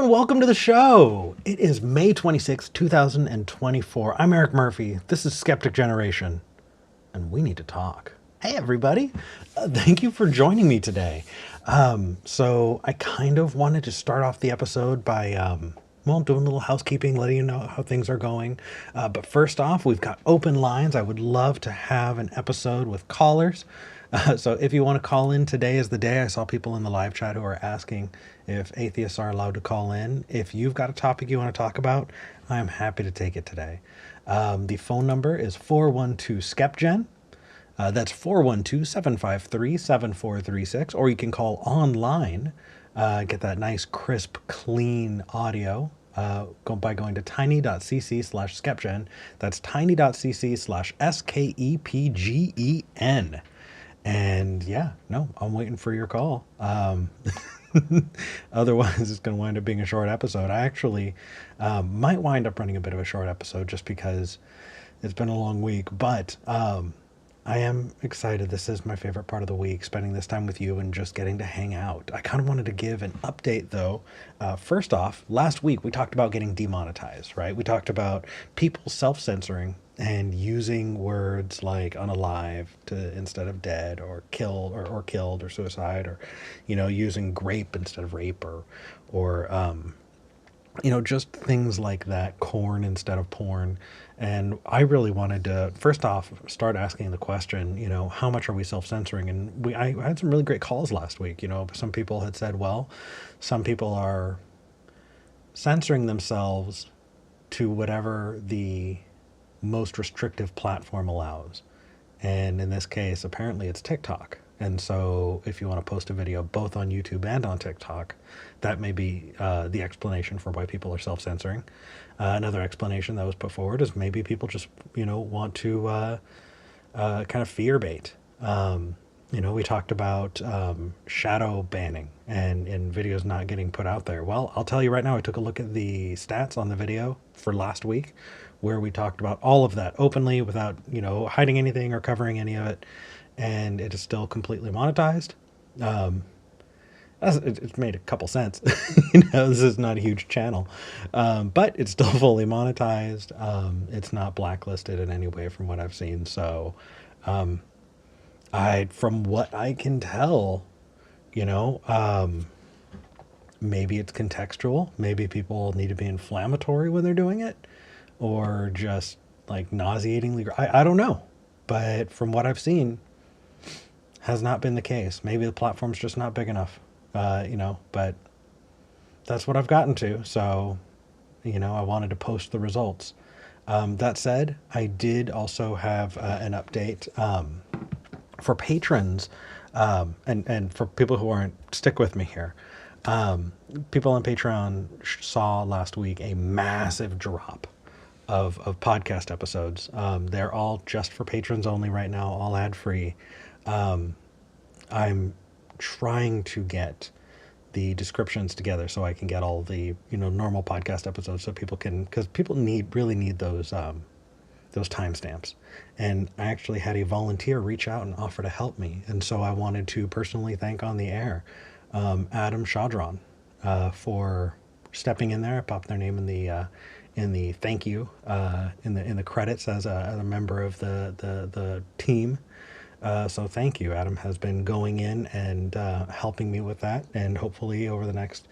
everyone. Welcome to the show. It is May 26th, 2024. I'm Eric Murphy. This is Skeptic Generation, and we need to talk. Hey, everybody. Thank you for joining me today. So I kind of wanted to start off the episode by, doing a little housekeeping, letting you know how things are going. But first off, we've got open lines. I would love to have an episode with callers. So if you want to call in, today is the day. I saw people in the live chat who are asking if atheists are allowed to call in. If you've got a topic you want to talk about, I'm happy to take it today. The phone number is 412-SKEPGEN. That's 412-753-7436. Or you can call online, get that nice, crisp, clean audio by going to tiny.cc/SKEPGEN. That's tiny.cc/SKEPGEN. And yeah, no, I'm waiting for your call. Otherwise, it's going to wind up being a short episode. I actually might wind up running a bit of a short episode just because it's been a long week. But I am excited. This is my favorite part of the week, spending this time with you and just getting to hang out. I kind of wanted to give an update, though. First off, last week we talked about getting demonetized, right? We talked about people self-censoring and using words like unalive to instead of dead, or kill, or killed, or suicide, or, using grape instead of rape, or just things like that, corn instead of porn. And I really wanted to, first off, start asking the question, how much are we self-censoring? And I had some really great calls last week. Some people had said, well, some people are censoring themselves to whatever the most restrictive platform allows. And in this case, apparently it's TikTok. And so if you want to post a video both on YouTube and on TikTok, that may be the explanation for why people are self-censoring. Another explanation that was put forward is maybe people just, want to kind of fear bait. We talked about shadow banning and videos not getting put out there. Well, I'll tell you right now, I took a look at the stats on the video for last week, where we talked about all of that openly without, hiding anything or covering any of it. And it is still completely monetized. It's made a couple cents. This is not a huge channel, but it's still fully monetized. It's not blacklisted in any way from what I've seen. So, from what I can tell, maybe it's contextual. Maybe people need to be inflammatory when they're doing it, or just like nauseatingly. I don't know, but from what I've seen, has not been the case. Maybe the platform's just not big enough, but that's what I've gotten to. So, I wanted to post the results. That said, I did also have an update for patrons, and for people who aren't, stick with me here. People on Patreon saw last week a massive drop of podcast episodes. They're all just for patrons only right now, all ad-free. I'm trying to get the descriptions together so I can get all the, normal podcast episodes, so people can, because people really need those timestamps. And I actually had a volunteer reach out and offer to help me. And so I wanted to personally thank on the air, Adam Shadron, for stepping in there. I popped their name in the thank you, in the credits as a member of the team. So thank you. Adam has been going in and helping me with that, and hopefully over the next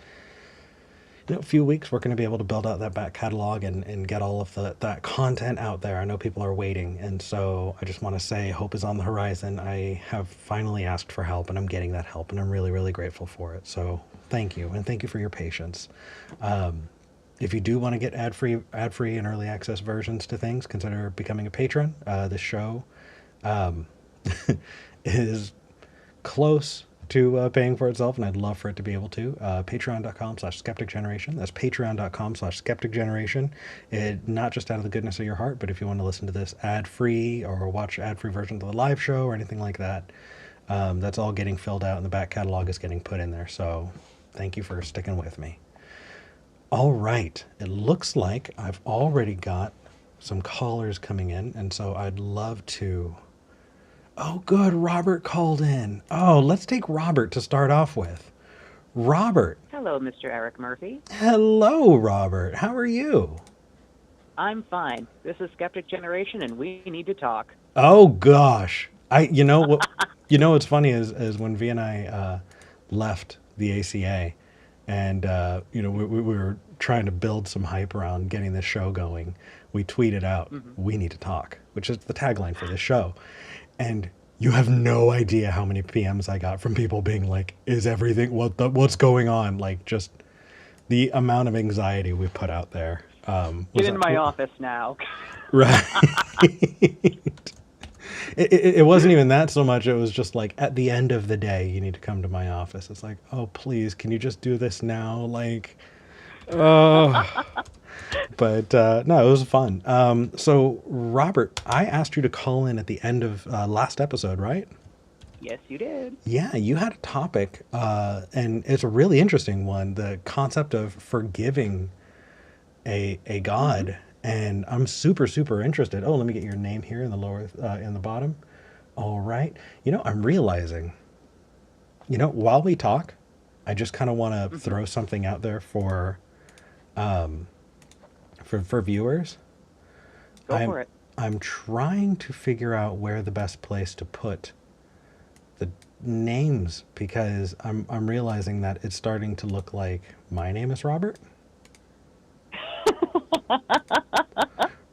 few weeks we're going to be able to build out that back catalog and get all of that content out there. I know people are waiting, and so I just want to say hope is on the horizon. I have finally asked for help, and I'm getting that help, and I'm really, really grateful for it. So thank you, and thank you for your patience. If you do want to get ad-free and early access versions to things, consider becoming a patron. This show is close to paying for itself, and I'd love for it to be able to. Patreon.com/SkepticGeneration. That's Patreon.com/SkepticGeneration. Not just out of the goodness of your heart, but if you want to listen to this ad-free or watch ad-free versions of the live show or anything like that, that's all getting filled out, and the back catalog is getting put in there. So thank you for sticking with me. All right. It looks like I've already got some callers coming in, and so I'd love to... Oh, good. Robert called in. Oh, let's take Robert to start off with. Robert, Hello, Mr. Eric Murphy. Hello, Robert. How are you? I'm fine. This is Skeptic Generation, and we need to talk. Oh gosh, you know what, what's funny is when V and I left the ACA, and we were trying to build some hype around getting this show going. We tweeted out, Hmm. "We need to talk," which is the tagline for this show, and you have no idea how many PMs I got from people being like, "Is everything what's going on?" Like just the amount of anxiety we put out there Get was in my office now. right. It wasn't even that so much. It was just like at the end of the day, you need to come to my office. It's like, oh, please, can you just do this now? Like, oh, but no, it was fun. So, Robert, I asked you to call in at the end of last episode, right? Yes, you did. Yeah, you had a topic, and it's a really interesting one, the concept of forgiving a Hmm. god. And I'm super interested. Oh, let me get your name here in the lower in the bottom. All right. I'm realizing, while we talk, I just kind of want to Hmm. throw something out there for viewers. Go I'm for it. I'm trying to figure out where the best place to put the names because I'm realizing that it's starting to look like my name is Robert,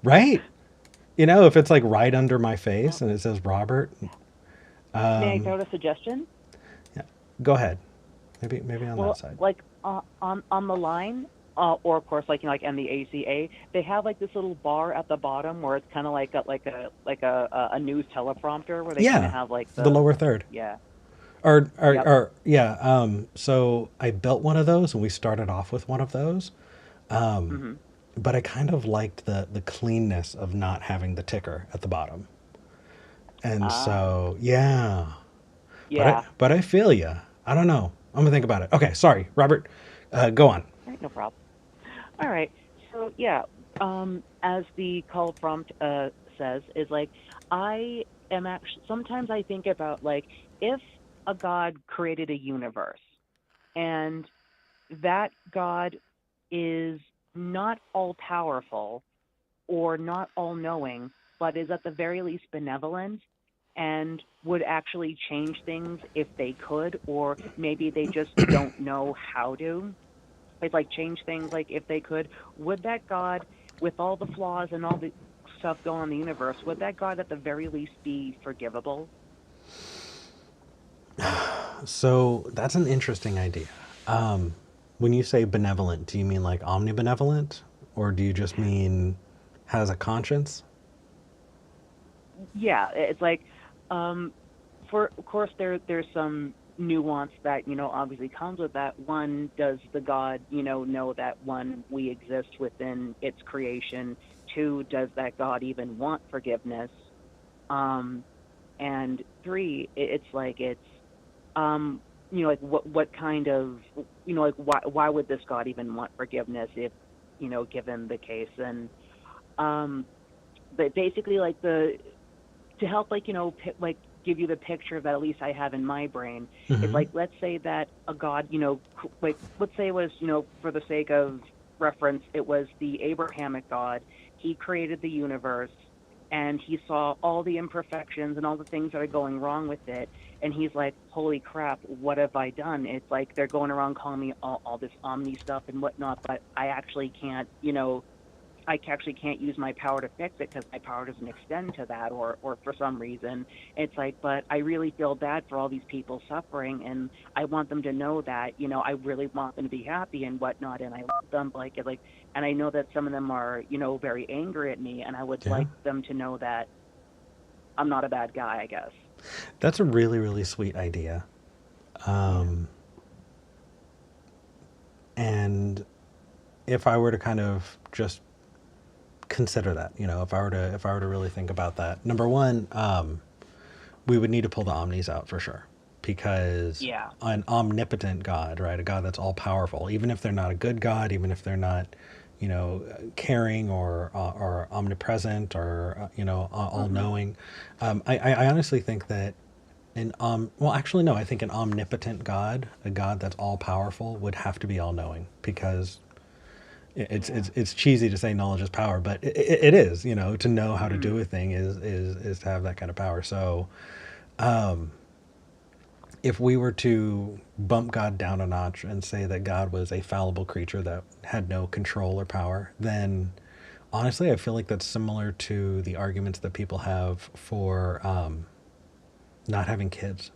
right? If it's like right under my Uh, face and it says Robert, May I um, throw out a suggestion? yeah, go ahead. Maybe on that Well, side. like on the line, or of course, like like in the ACA, they have like this little bar at the bottom where it's kind of like a news teleprompter where they kind of Yeah, have like the the lower third. yeah. Yep. Or yeah. So I built one of those, and we started off with one of those. Hmm. But I kind of liked the cleanness of not having the ticker at the bottom. And Ah, so yeah, yeah. but I feel you. I don't know. I'm gonna think about it. Okay, sorry, Robert. Go on. All right, no problem. All right. So yeah, as the call prompt says, is like I am actually sometimes I think about like if a god created a universe and that god is not all powerful or not all knowing, but is at the very least benevolent and would actually change things if they could, or maybe they just don't know how to like change things like if they could, would that god with all the flaws and all the stuff going on in the universe, would that god at the very least be forgivable? So that's an interesting idea. When you say benevolent, do you mean like omnibenevolent, or do you just mean has a conscience? Yeah, it's like um for of course there's some nuance that obviously comes with that. One, does the god know that one, we exist within its creation? Two, does that god even want forgiveness? um and three, it's like it's um like what kind of like why would this god even want forgiveness if given the case? And um but basically like the to help like like give you the picture that at least I have in my brain, it's Mm-hmm. like let's say that a god like let's say it was for the sake of reference, it was the Abrahamic god. He created the universe and he saw all the imperfections and all the things that are going wrong with it, and he's like, holy crap, what have I done? It's like they're going around calling me all this omni stuff and whatnot, but I actually can't actually can't use my power to fix it because my power doesn't extend to that, or for some reason it's like, but I really feel bad for all these people suffering, and I want them to know that I really want them to be happy and whatnot, and I love them like, and I know that some of them are very angry at me, and I would Yeah. like them to know that I'm not a bad guy, I guess. That's a really sweet idea. Yeah. And if I were to kind of just consider that, if I were to really think about that, number one, we would need to pull the omnis out for sure, because Yeah. an omnipotent God, right, a God that's all powerful, even if they're not a good God, even if they're not, caring or omnipresent or all Mhm. knowing, I honestly think that Well, actually, no. I think an omnipotent God, a God that's all powerful, would have to be all knowing, because Yeah. it's cheesy to say knowledge is power, but it is. You know, to know how to Mm. do a thing is to have that kind of power. So if we were to bump God down a notch and say that God was a fallible creature that had no control or power, then honestly, I feel like that's similar to the arguments that people have for not having kids.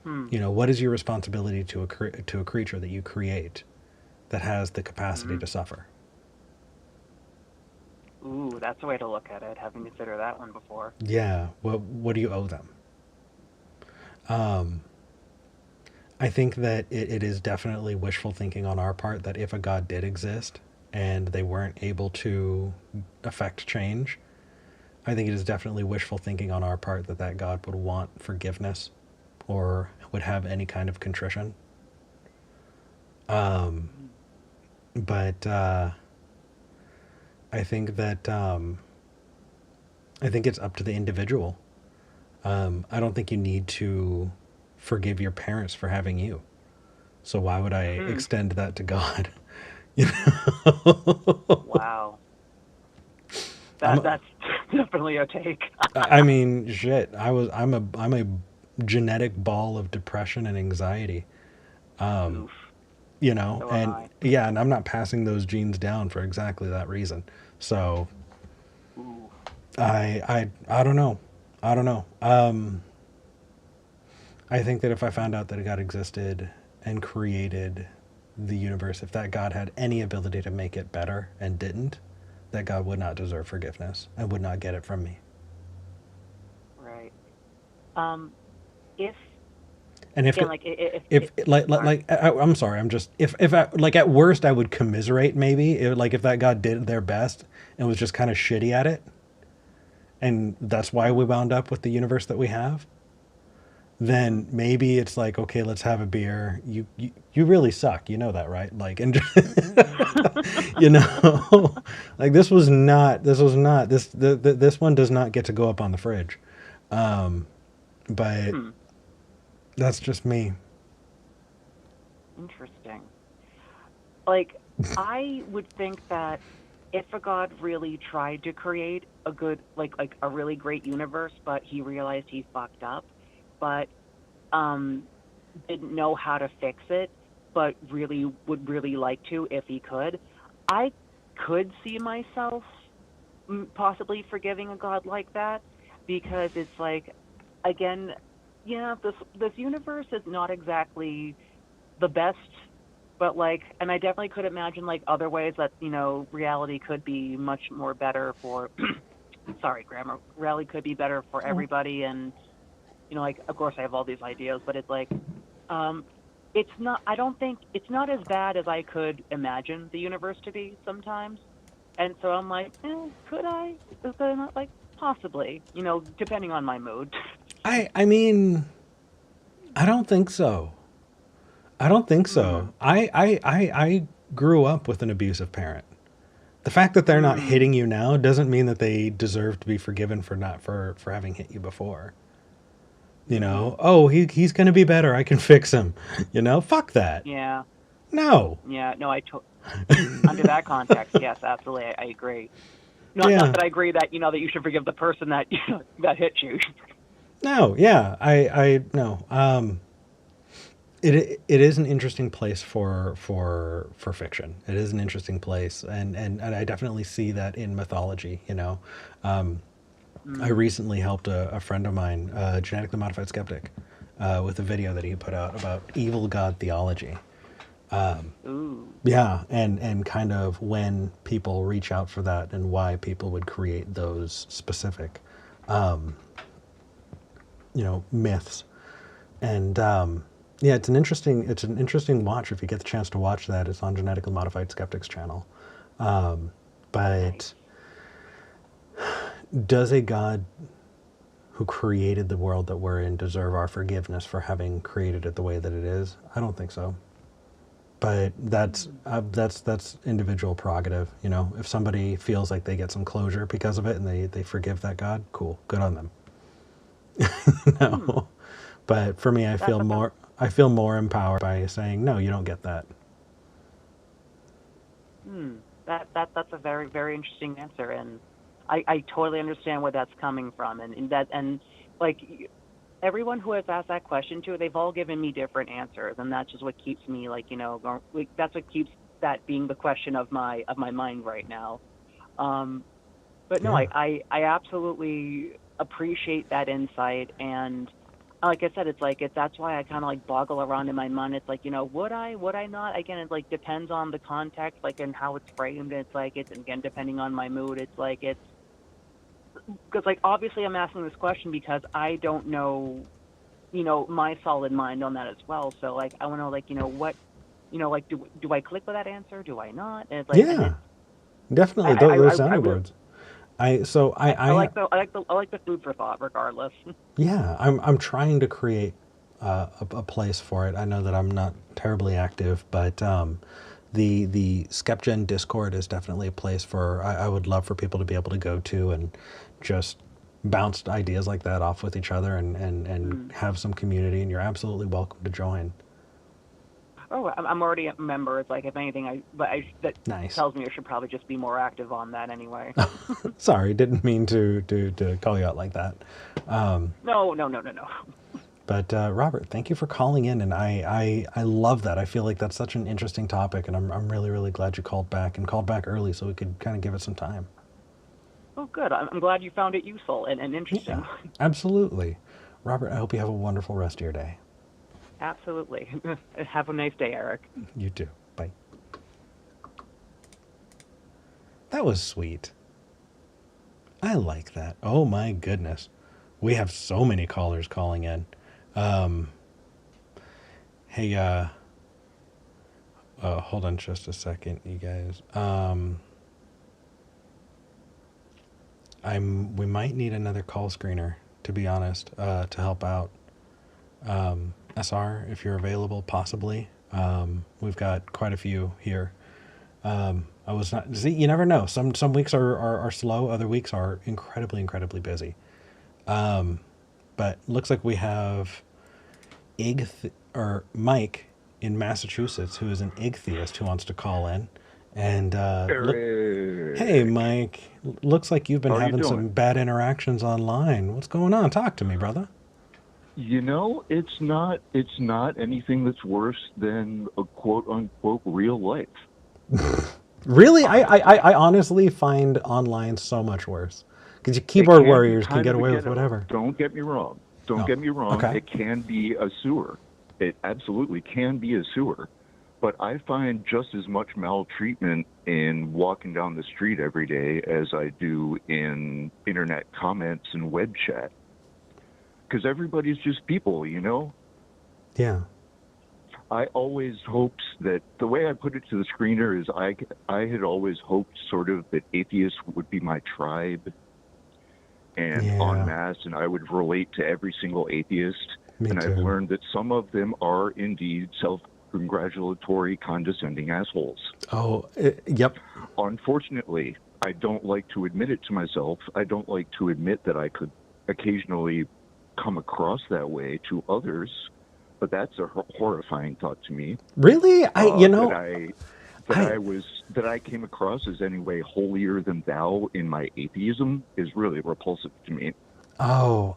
Hmm. You know, what is your responsibility to to a creature that you create that has the capacity Mm. to suffer? Ooh, that's a way to look at it. Haven't considered that one before. Yeah, what do you owe them? I think that it is definitely wishful thinking on our part that if a God did exist and they weren't able to affect change, I think it is definitely wishful thinking on our part that that God would want forgiveness or would have any kind of contrition. Mm. But I think that I think it's up to the individual. I don't think you need to forgive your parents for having you. So why would I Hmm. extend that to God? You know? Wow. I'm That's definitely a take. I mean, shit. I'm a genetic ball of depression and anxiety. Oof. You know, So am and I. yeah, and I'm not passing those genes down for exactly that reason. So Ooh. I don't know. I don't know. I think that if I found out that a God existed and created the universe, if that God had any ability to make it better and didn't, that God would not deserve forgiveness and would not get it from me. Right. Um. If And again, like if if sorry. I'm sorry, I'm just if I, like at worst I would commiserate maybe like if that God did their best and was just kind of shitty at it, and that's why we wound up with the universe that we have. Mm-hmm. Then maybe it's like, okay, let's have a beer. You really suck, you know that, right? Like, and you know, like this one does not get to go up on the fridge. But Hmm. that's just me. Interesting. Like, I would think that if a god really tried to create a good, like a really great universe, but he realized he fucked up, but um didn't know how to fix it, but really would really like to if he could, I could see myself possibly forgiving a god like that, because it's like, again, yeah, this universe is not exactly the best, but like, and I definitely could imagine like other ways that, reality could be much more better for sorry, grammar, reality could be better for everybody. And like, of course I have all these ideas, but it's like, um it's not, I don't think it's not as bad as I could imagine the universe to be sometimes. And so I'm like, could I, is that not, like, possibly, depending on my mood. I mean, I don't think so. I don't think Hmm. so. I grew up with an abusive parent. The fact that they're not Hmm. hitting you now doesn't mean that they deserve to be forgiven for not for having hit you before. You Hmm. know, oh, he's going to be better. I can fix him. You know, fuck that. Yeah. No. Yeah. No, under that context, yes, absolutely, I agree. Not Yeah. that I agree that that you should forgive the person that that hit you. No. Yeah. I no. It is an interesting place for fiction. It is an interesting place, and I definitely see that in mythology. You know, I Mm. recently helped a friend of mine, genetically modified skeptic, with a video that he put out about evil god theology. Ooh. Yeah, and kind of when people reach out for that and why people would create those specific, myths. And yeah, it's an interesting watch if you get the chance to watch that. It's on Genetically Modified Skeptics channel. Nice. But does a God who created the world that we're in deserve our forgiveness for having created it the way that it is? I don't think so. But Mm. that's individual prerogative. You know, if somebody feels like they get some closure because of it and they forgive that God, cool, good on them. Hmm. No, but for me, That, that, that, I feel more empowered by saying, no, you don't get that. that's a very, very interesting answer, and I totally understand where that's coming from, and like everyone who has asked that question to, they've all given me different answers, and that's just what keeps me like, going, like, that's what keeps that being the question of my mind right now. Um, but no, Yeah. I absolutely appreciate that insight, and like I said, it's like that's why I kind of like boggle around in my mind. It's like, would I not? Again, it like depends on the context, like, and how it's framed. It's like it's again depending on my mood. It's like it's because like obviously I'm asking this question because I don't know, my solid mind on that as well. So like I want to like what, like do I click with that answer? Do I not? And it's like and Yeah, it's definitely. Those I sounding really boards. I so I I like the food for thought regardless. Yeah, I'm trying to create a place for it. I know that I'm not terribly active, but the SkepGen Discord is definitely a place for I would love for people to be able to go to and just bounce ideas like that off with each other and Mm. have some community. And you're absolutely welcome to join. Oh, I'm already a member. It's like if anything, that Nice. tells me I should probably just be more active on that anyway. Sorry, didn't mean to call you out like that. No, no, no, no, no. But Robert, thank you for calling in, and I love that. I feel like that's such an interesting topic, and I'm really really glad you called back and called back early so we could kind of give it some time. Oh, good. I'm glad you found it useful and Yeah, interesting. absolutely. Robert, I hope you have a wonderful rest of your day. Absolutely. Have a nice day, Eric. You too. Bye. That was sweet. I like that. Oh my goodness. We have so many callers calling in. Um, hey, hold on just a second, you guys. We might need another call screener, to be honest, to help out. SR, if you're available, possibly. We've got quite a few here. I was not. See, you never know. Some weeks are slow. Other weeks are incredibly busy. But looks like we have or Mike in Massachusetts, who is an igtheist who wants to call in. And look, hey Eric, Mike, looks like you've been how are you having some doing? bad interactions online. What's going on? Talk to me, brother. It's not anything that's worse than a quote unquote real life. Really, Honestly, I honestly find online so much worse because it keyboard can be warriors can kind get of a away with ghetto. whatever. Don't get me wrong. Don't Oh, get me wrong. okay. It can be a sewer. It absolutely can be a sewer. But I find just as much maltreatment in walking down the street every day as I do in internet comments and web chat. Because everybody's just people. Yeah. I always hoped that the way I put it to the screener is I had always hoped sort of that atheists would be my tribe and en Yeah. masse, and I would relate to every single atheist. Me And I've too. learned that some of them are indeed self-congratulatory, condescending assholes. Oh, yep. Unfortunately, I don't like to admit it to myself. I don't like to admit that I could occasionally come across that way to others, but that's a horrifying thought to me. Really, Uh, that I that I I was that I came across as anyway holier than thou in my atheism is really repulsive to me. oh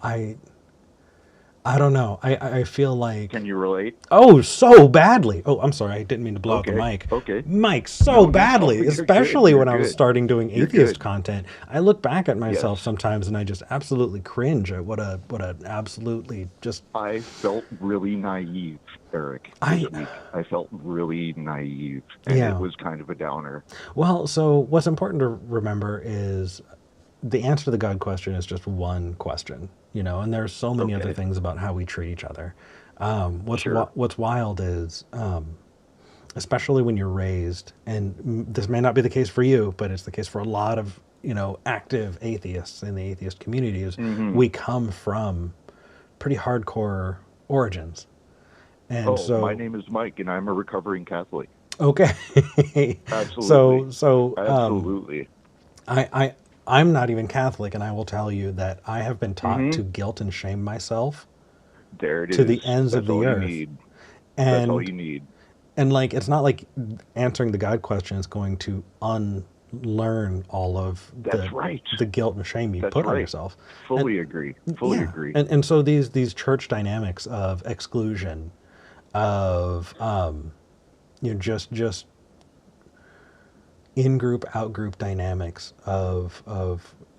I don't know. I feel Can like you relate? oh so badly. Oh, I'm sorry. I didn't mean to blow out the Okay, mic. okay. Mike, so No, no, badly, you're good. especially You're when I was good. starting doing You're atheist good. content. I look back at Yes. myself sometimes and I just absolutely cringe at what a absolutely just I felt really naive, Eric, this I week. I felt really naive, and it yeah. was kind of a downer. Well, so what's important to remember is the answer to the God question is just one question, and there's so many other Okay, things about how we treat each other. sure. What's wild is, especially when you're raised, and this may not be the case for you, but it's the case for a lot of active atheists in the atheist community. Is Hmm. we come from pretty hardcore origins, and Oh, my so name is Mike, and I'm a recovering Catholic. okay, Absolutely. so Absolutely. I I'm not even Catholic, and I will tell you that I have been taught Hmm. to guilt and shame myself There it to is. the ends of That's the all you earth. need. That's all And you need. like it's not like answering the God question is going to unlearn all of That's right. the guilt and shame you That's put on right. yourself. And Fully agree. Fully yeah, agree. and so these church dynamics of exclusion, of just in group out group dynamics of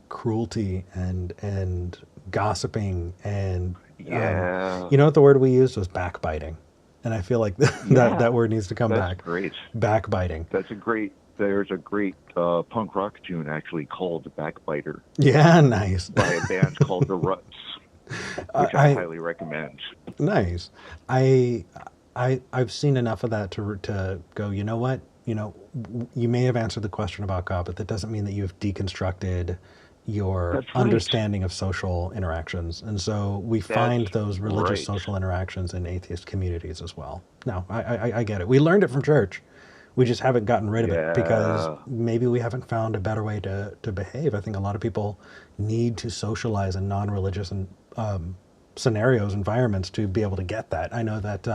cruelty and gossiping and Yeah. you know what the word we used was backbiting, and I feel like Yeah. that word needs to come That's back. great. Backbiting. That's a great. There's a great punk rock tune actually called "Backbiter" Yeah, nice. by a band called The Ruts, which I I highly recommend. nice. I I've seen enough of that to go. You know what? You may have answered the question about God, but that doesn't mean that you've deconstructed your That's right. understanding of social interactions. And so we That's find those religious right. social interactions in atheist communities as well. No, I get it. We learned it from church. We just haven't gotten rid of it because Yeah. maybe we haven't found a better way to behave. I think a lot of people need to socialize in non-religious and scenarios, environments to be able to get that. I know that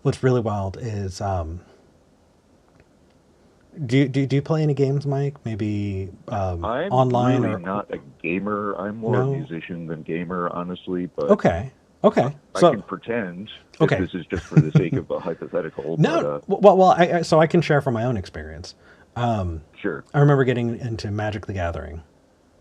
what's really wild is do you play any games, Mike? Maybe I'm online really or not a gamer. I'm more a no? musician than gamer, honestly, but Okay, okay. I can So pretend if okay, this is just for the sake of a hypothetical, but no. Well, so I can share from my own experience. sure. I remember getting into Magic the Gathering,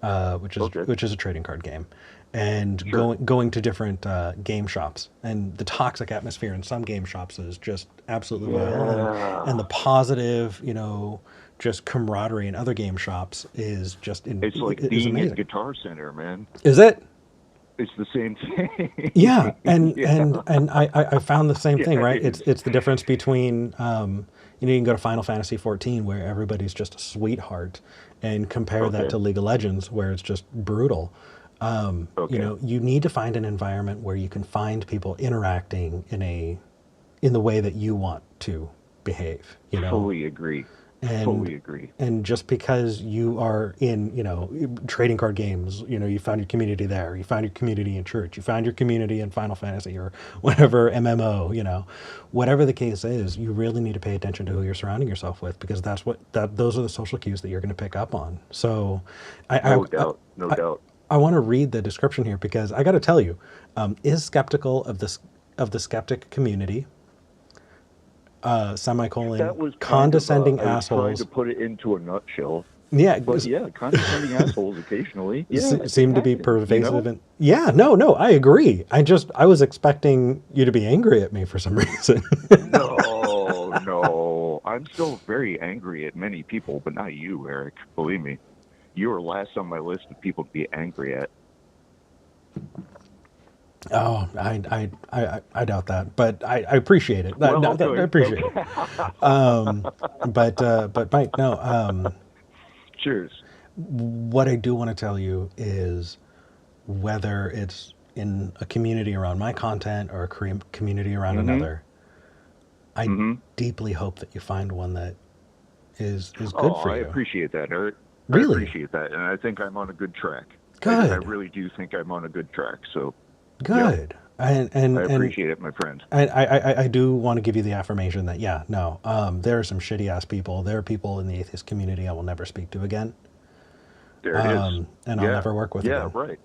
Okay. which is a trading card game, and Sure. going to different game shops, and the toxic atmosphere in some game shops is just absolutely vile, and Yeah. the positive, just camaraderie in other game shops is It's like is being at amazing. Guitar Center, man. Is it? It's the same thing. Yeah, and Yeah. I found the same Yeah, thing, it right? is. It's the difference between you can go to Final Fantasy 14 where everybody's just a sweetheart, and compare that Okay. to League of Legends where it's just brutal. Okay. You need to find an environment where you can find people interacting in the way that you want to behave. Fully agree. And Fully agree. just because you are in trading card games, you found your community there, you found your community in church, you found your community in Final Fantasy or whatever MMO, whatever the case is, you really need to pay attention to who you're surrounding yourself with, because those are the social cues that you're going to pick up on. So I No doubt. No I, doubt. I want to read the description here, because I got to tell you, is skeptical of the skeptic community, That semicolon was kind of, condescending I was trying to assholes. put it into a nutshell. Yeah, But yeah, condescending assholes occasionally. Yeah, it seem to be happens, you pervasive. know? And yeah, no, I agree. I was expecting you to be angry at me for some reason. No, no. I'm still very angry at many people, but not you, Eric. Believe me. You are last on my list of people to be angry at. Oh, I doubt that, but I appreciate it. Well, I good. appreciate Okay. it. But Mike, no. Cheers. What I do want to tell you is, whether it's in a community around my content or a community around Mm-hmm. another, I Mm-hmm. deeply hope that you find one that is good Oh, for I you. appreciate that, Eric. I Really appreciate that, and I think I'm on a good track. I good, really do think I'm on a good track. So, yeah, good, and I appreciate it, my friend. I do want to give you the affirmation that yeah, no, there are some shitty ass people. There are people in the atheist community I will never speak to again, There it is. and I'll Yeah. never work with Yeah, again. right.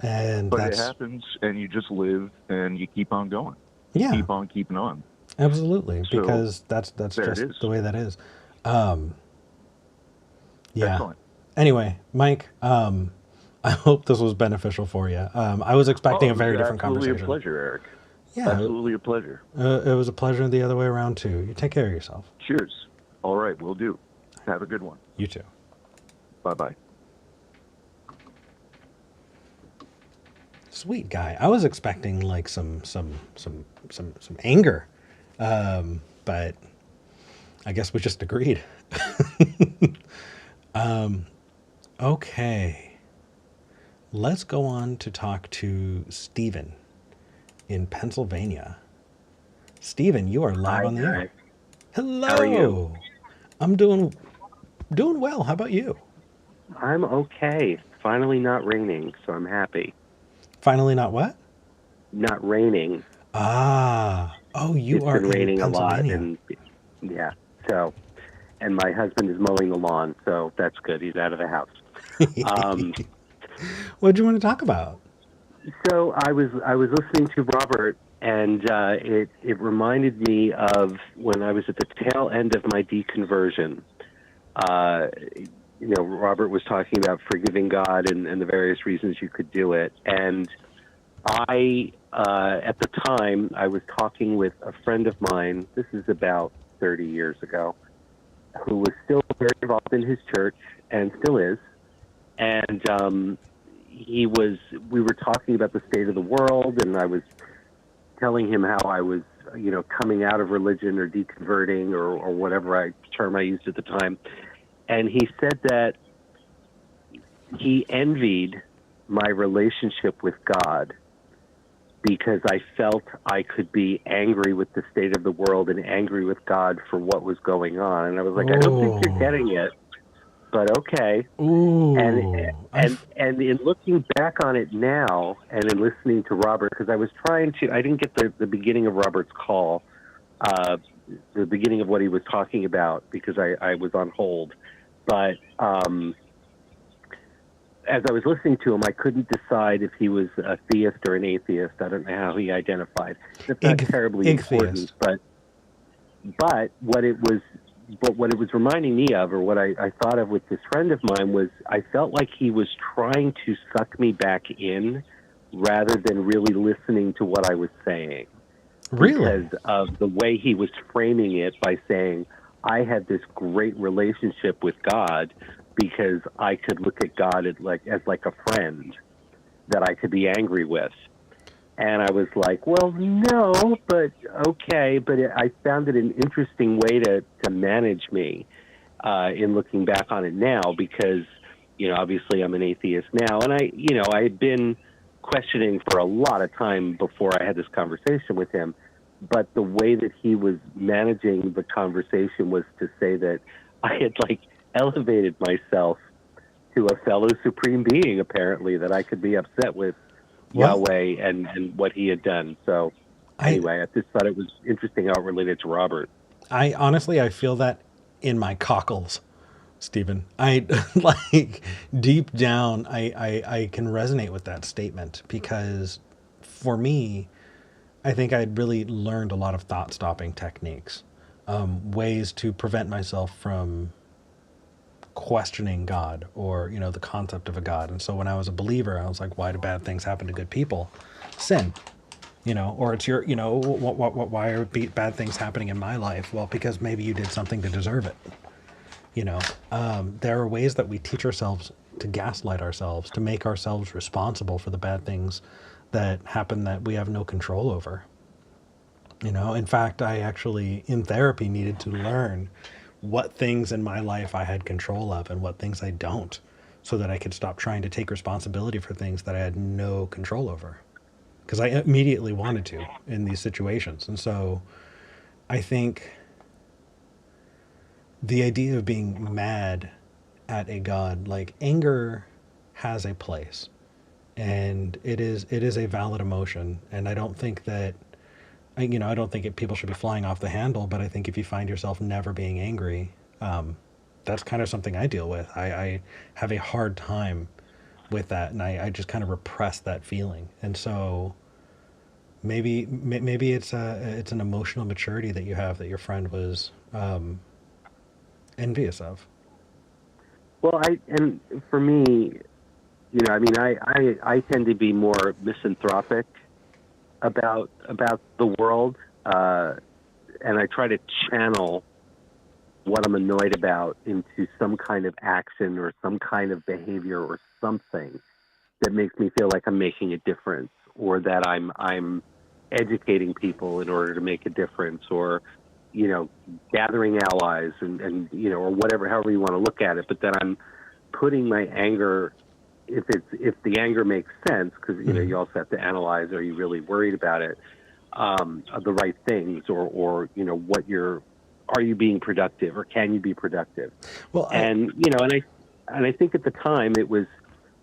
And But it that's happens, and you just live, and you keep on going. You yeah, keep on keeping on. absolutely, So, because that's there it just is. the way that is. Yeah. Excellent. Anyway, Mike, I hope this was beneficial for you. I was expecting Oh, a very different absolutely conversation. a pleasure, Eric. Yeah, Absolutely a pleasure. it was a pleasure the other way around too. You take care of yourself. Cheers. All right, will do. Have a good one. You too. Bye-bye. Sweet guy. I was expecting like some anger, but I guess we just agreed. Okay, let's go on to talk to Stephen in Pennsylvania. Stephen, you are live Hi, on the air. Eric. Hello. How are you? I'm doing well. How about you? I'm okay. Finally not raining, so I'm happy. Finally, not what? Not raining. Ah. Oh, you It's are been in raining a lot, Pennsylvania. and yeah. So, and my husband is mowing the lawn, so that's good. He's out of the house. Um, What do you want to talk about? so I was listening to Robert, and it reminded me of when I was at the tail end of my deconversion. Uh, Robert was talking about forgiving God and the various reasons you could do it, and at the time, I was talking with a friend of mine. This is about 30 years ago, who was still very involved in his church and still is. And we were talking about the state of the world, and I was telling him how I was, coming out of religion or deconverting or whatever term I used at the time. And he said that he envied my relationship with God because I felt I could be angry with the state of the world and angry with God for what was going on. And I was like, I don't think you're Oh. getting it, but okay. And Ooh. and in looking back on it now and in listening to Robert, because I didn't get the beginning of Robert's call, the beginning of what he was talking about because I was on hold. But as I was listening to him, I couldn't decide if he was a theist or an atheist. I don't know how he identified. That's not terribly important, Theist. but what it was reminding me of, or what I thought of with this friend of mine, was I felt like he was trying to suck me back in rather than really listening to what I was saying, Really? because of the way he was framing it by saying, I had this great relationship with God because I could look at God as like a friend that I could be angry with. And I was like, well, no, but okay. But I found it an interesting way to manage me in looking back on it now because, obviously I'm an atheist now. And I had been questioning for a lot of time before I had this conversation with him. But the way that he was managing the conversation was to say that I had elevated myself to a fellow supreme being, apparently, that I could be upset with What? Yahweh and what he had done. So I anyway, I just thought it was interesting how it related to Robert. I honestly I feel that in my cockles, Stephen. I like deep down I can resonate with that statement because for me, I think I'd really learned a lot of thought stopping techniques, ways to prevent myself from questioning God or the concept of a God. And so when I was a believer, I was like, why do bad things happen to good people? Sin. Or it's your, why are bad things happening in my life? Well, because maybe you did something to deserve it. There are ways that we teach ourselves to gaslight ourselves, to make ourselves responsible for the bad things that happen that we have no control over. In fact, I actually, in therapy, needed to learn what things in my life I had control of and what things I don't, so that I could stop trying to take responsibility for things that I had no control over. Because I immediately wanted to in these situations. And so I think the idea of being mad at a god, like anger has a place, and it is a valid emotion. And I don't think that I don't think people should be flying off the handle, but I think if you find yourself never being angry, that's kind of something I deal with. I have a hard time with that, and I just kind of repress that feeling. And so maybe it's an emotional maturity that you have that your friend was envious of. Well, and for me, I mean, I tend to be more misanthropic about the world, and I try to channel what I'm annoyed about into some kind of action or some kind of behavior or something that makes me feel like I'm making a difference, or that I'm educating people in order to make a difference, or gathering allies and or whatever, however you want to look at it. But then I'm putting my anger, if the anger makes sense, because you also have to analyze, are you really worried about it, the right things, or are you being productive, or can you be productive? Well, And and and I think at the time it was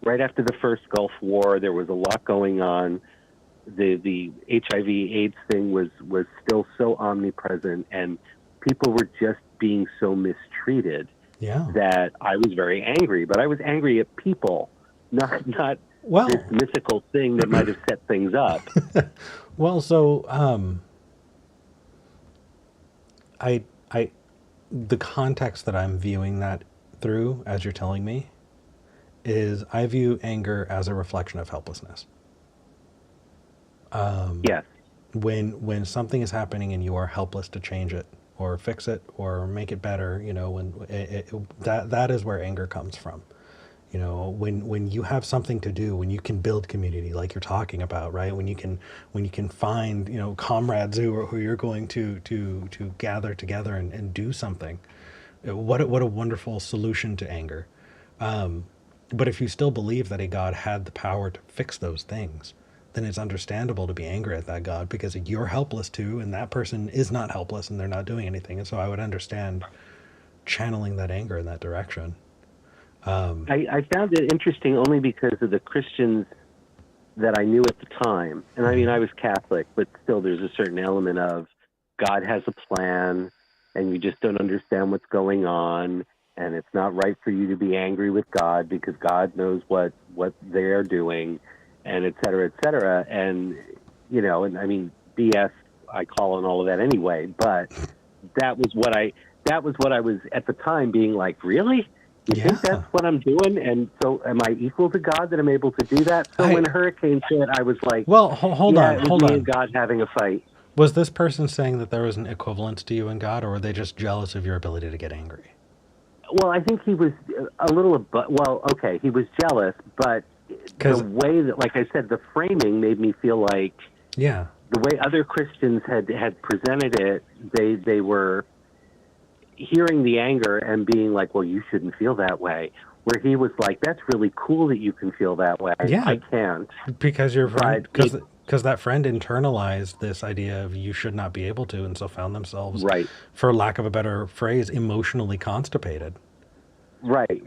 right after the first Gulf War. There was a lot going on. The HIV/AIDS thing was still so omnipresent, and people were just being so mistreated Yeah. that I was very angry. But I was angry at people, not Well, this mythical thing that might have set things up. well, so I the context that I'm viewing that through, as you're telling me, is I view anger as a reflection of helplessness. Yes. When something is happening and you are helpless to change it or fix it or make it better, you know, when that is where anger comes from. You know, when you have something to do, when you can build community like you're talking about, right? When you can find, you know, comrades who you're going to gather together and do something. What a wonderful solution to anger. But if you still believe that a God had the power to fix those things, then it's understandable to be angry at that God because you're helpless too, and that person is not helpless and they're not doing anything. And so I would understand channeling that anger in that direction. I found it interesting only because of the Christians that I knew at the time. And I mean, I was Catholic, but still there's a certain element of God has a plan and you just don't understand what's going on. And it's not right for you to be angry with God because God knows what they're doing, and et cetera, et cetera. And, you know, and I mean, BS, I call on all of that anyway, but that was what I was at the time being like, really? You think that's what I'm doing? And so am I equal to God that I'm able to do that? So when hurricane hit, I was like, well, hold on. Me and God having a fight. Was this person saying that there was an equivalence to you and God, or were they just jealous of your ability to get angry? Well, I think he was a little, well, okay, he was jealous, but the way that, like I said, the framing made me feel like the way other Christians had presented it, they were hearing the anger and being like, well, you shouldn't feel that way. Where he was like, that's really cool that you can feel that way. Yeah. I can't. Because your friend, because that friend internalized this idea of you should not be able to, and so found themselves, for lack of a better phrase, emotionally constipated. Right.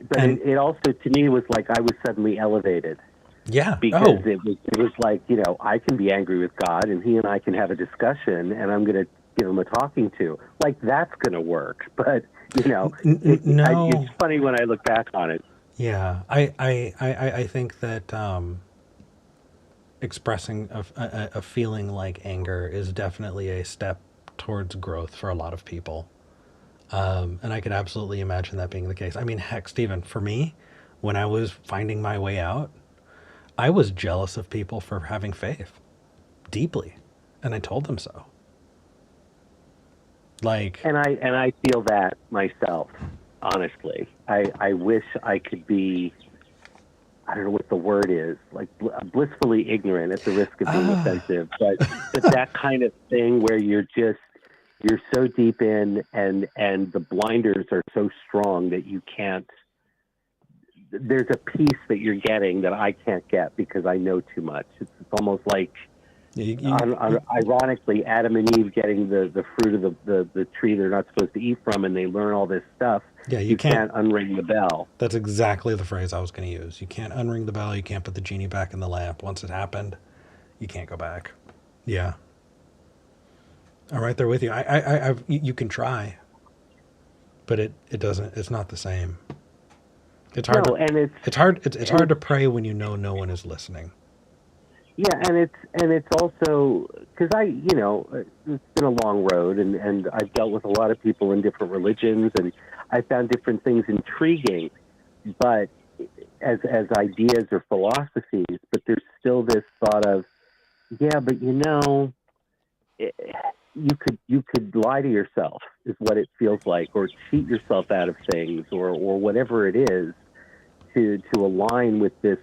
But it also, to me, was like I was suddenly elevated. Yeah. Because it was like, you know, I can be angry with God and he and I can have a discussion and I'm going to give him a talking to. Like, that's going to work. But, you know, it's funny when I look back on it. Yeah. I think that expressing a feeling like anger is definitely a step towards growth for a lot of people. And I could absolutely imagine that being the case. I mean, heck, Stephen, for me, when I was finding my way out, I was jealous of people for having faith deeply. And I told them so. And I feel that myself, honestly. I wish I could be, I don't know what the word is, like blissfully ignorant at the risk of being offensive, but that kind of thing where you're so deep in and the blinders are so strong that you can't, there's a piece that you're getting that I can't get because I know too much. It's almost like, ironically, Adam and Eve getting the fruit of the tree they're not supposed to eat from, and they learn all this stuff. Yeah, you can't unring the bell. That's exactly the phrase I was going to use. You can't unring the bell. You can't put the genie back in the lamp. Once it happened, you can't go back. Yeah. I'm right there with you. You can try, but it doesn't. It's not the same. It's hard. No, it's hard. It's hard to pray when you know no one is listening. Yeah, and it's also because it's been a long road, and I've dealt with a lot of people in different religions, and I found different things intriguing, but as ideas or philosophies, but there's still this thought of, but you could lie to yourself is what it feels like, or cheat yourself out of things, or whatever it is, to align with this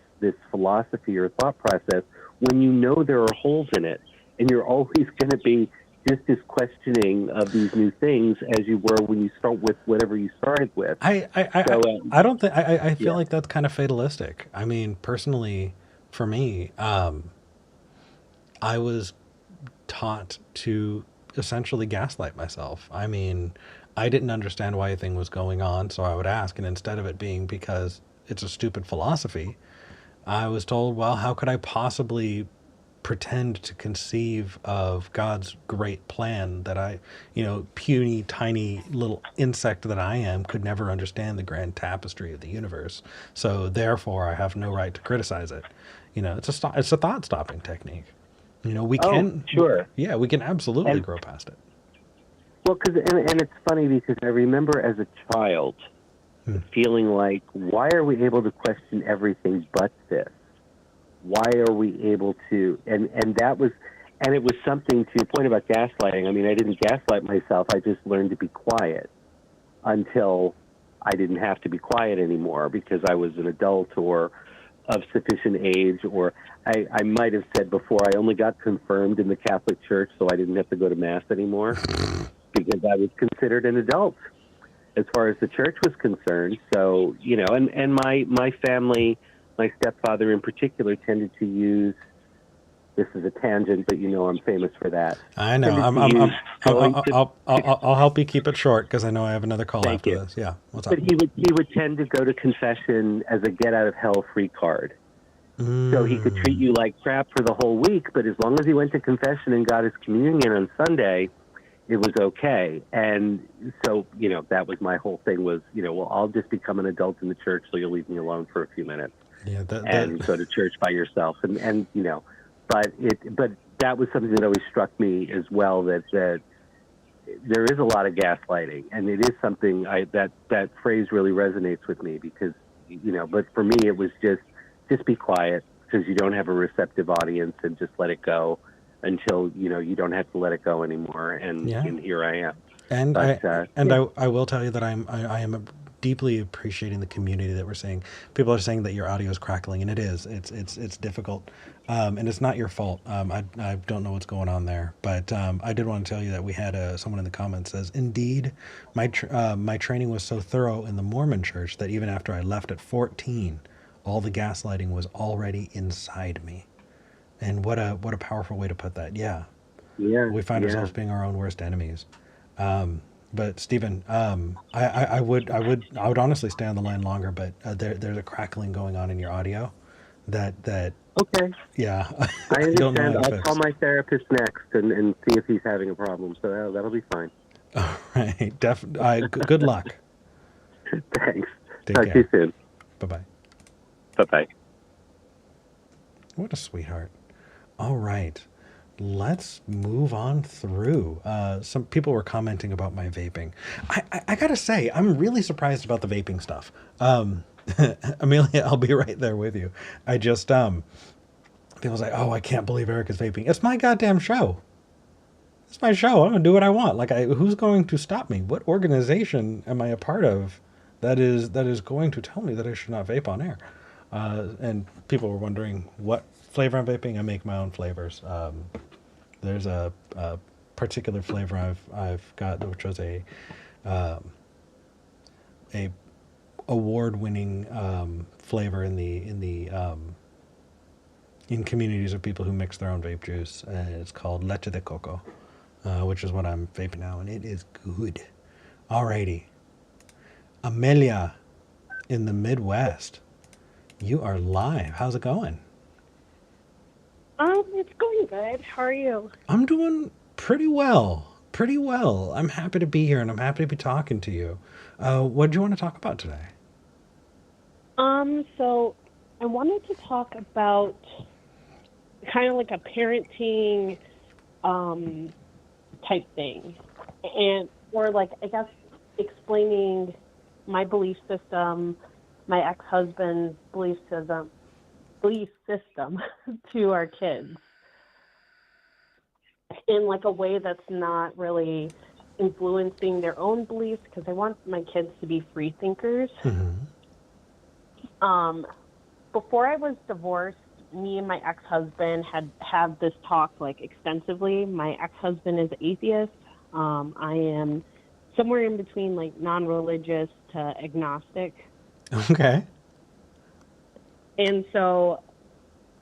philosophy or thought process, when you know there are holes in it, and you're always going to be just as questioning of these new things as you were when you start with whatever you started with. I don't think I feel like that's kind of fatalistic. I mean, personally, for me, I was taught to essentially gaslight myself. I mean, I didn't understand why a thing was going on, so I would ask, and instead of it being because it's a stupid philosophy, I was told, well, how could I possibly pretend to conceive of God's great plan that I, puny, tiny little insect that I am, could never understand the grand tapestry of the universe. So therefore, I have no right to criticize it. It's a thought stopping technique. We Oh, can, sure. yeah, we can absolutely And grow past it. well, and it's funny because I remember as a child feeling like, why are we able to question everything but this? Why are we able to? And that was, and it was something to your point about gaslighting. I mean, I didn't gaslight myself. I just learned to be quiet until I didn't have to be quiet anymore because I was an adult or of sufficient age, or I might have said before, I only got confirmed in the Catholic Church, so I didn't have to go to Mass anymore because I was considered an adult as far as the church was concerned. So, and my family, my stepfather in particular, tended to use, this is a tangent, but I'm famous for that. I know. I'll help you keep it short because I know I have another call Thank after you. this. Yeah. What's up? But he would tend to go to confession as a get out of hell free card. So he could treat you like crap for the whole week, but as long as he went to confession and got his communion on Sunday, it was okay. And so, that was my whole thing was, well, I'll just become an adult in the church, so you'll leave me alone for a few minutes. Yeah, and go to church by yourself. And but that was something that always struck me as well, that there is a lot of gaslighting, and it is something that phrase really resonates with me because, but for me it was just be quiet because you don't have a receptive audience and just let it go until, you don't have to let it go anymore. And here I am. And but, I will tell you that I am deeply appreciating the community that we're seeing. People are saying that your audio is crackling, and it is. It's difficult, and it's not your fault. I don't know what's going on there, but I did want to tell you that we had someone in the comments says, indeed, my training was so thorough in the Mormon Church that even after I left at 14, all the gaslighting was already inside me. And what a powerful way to put that. Yeah. We find ourselves being our own worst enemies. But Stephen, I would honestly stay on the line longer, but there's a crackling going on in your audio. That okay. Yeah. I understand. don't know I'll call my therapist next and see if he's having a problem. So that'll be fine. All right. Good luck. Thanks. Take Talk care. to you soon. Bye-bye. Bye-bye. What a sweetheart. All right. Let's move on through. Some people were commenting about my vaping. I gotta say, I'm really surprised about the vaping stuff. Amelia, I'll be right there with you. I just, people say, oh, I can't believe Eric is vaping. It's my goddamn show. It's my show. I'm gonna do what I want. Like, who's going to stop me? What organization am I a part of that is going to tell me that I should not vape on air? And people were wondering what flavor I'm vaping. I make my own flavors. There's a particular flavor I've got, which was a award-winning flavor in communities of people who mix their own vape juice. It's called leche de coco, which is what I'm vaping now, and it is good. Alrighty, Amelia, in the Midwest, you are live. How's it going? It's going good. How are you? I'm doing pretty well. Pretty well. I'm happy to be here, and I'm happy to be talking to you. What do you want to talk about today? So I wanted to talk about kind of like a parenting type thing, or like, I guess, explaining my belief system, my ex-husband's belief system to our kids in like a way that's not really influencing their own beliefs, because I want my kids to be free thinkers. Mm-hmm. Before I was divorced, me and my ex-husband had this talk like extensively. My ex-husband is atheist. I am somewhere in between like non-religious to agnostic. Okay. And so